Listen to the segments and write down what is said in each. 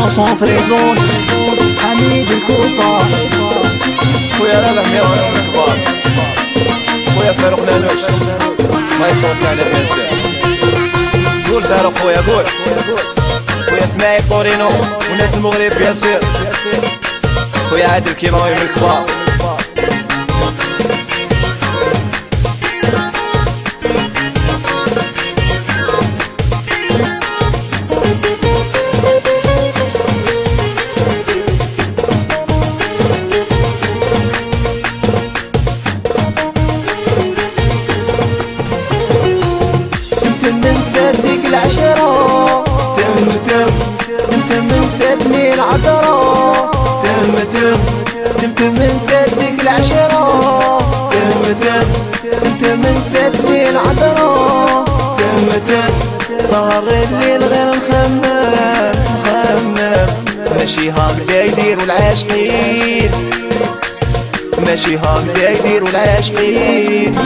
شونسون بريزون حميد الكوبا خويا رابح ميوان الكبار خويا فاروق نانوش ما يصوت معنا بيان قول فاروق خويا قول خويا اسماعيل طورينو والناس المغرب بيان سير خويا عادل كيماوي من الكبار ديك العشرة تم نسيتني العذرة تم نسيتك العشرة تم نسيتني العذرة صار الليل غير نخمم ماشي هكذا يديروا العاشقين ماشي هكذا يديروا العاشقين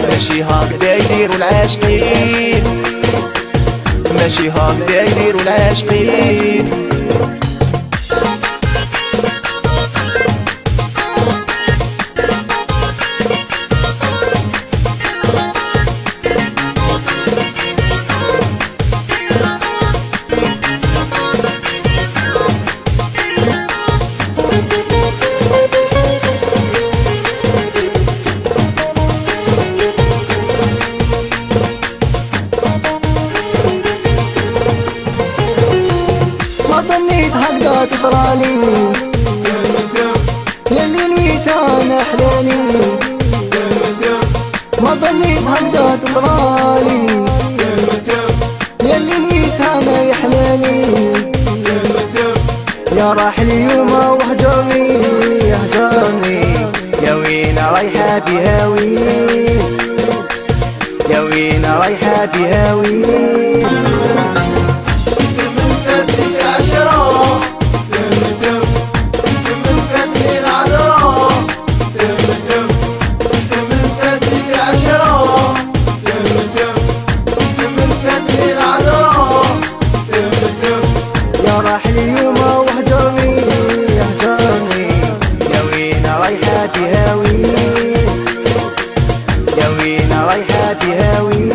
ماشي هكذا يديروا العاشقين ماشي هكذا يديروا العاشقين ظنيت هكذا تصرالي ياللي نويت انا احلالي ما ظنيت هكذا تصرالي ياللي نويت انا يحلالي يا راح اليوم وهجرني يا وين رايحة بهاوي يا وين رايحة بهاوي راح اليوم وهجرني يا وين رايحة بهاوي يا وين رايحة بهاوي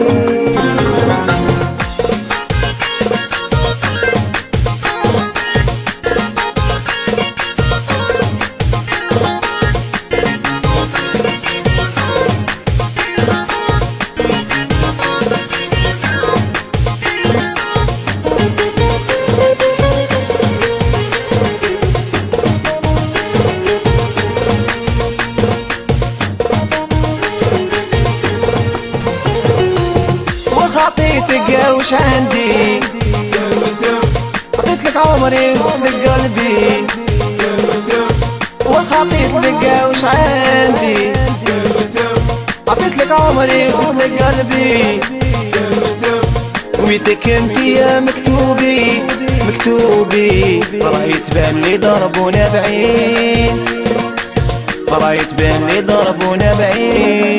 عطيتك وش عندي عطيتلك عمري وصدق قلبي وخطيتلك وش عندي عطيتلك عمري وصدق قلبي ويتك انت يا مكتوبي رايت بان لي ضربونا بعيد رايت بان لي ضربونا بعيد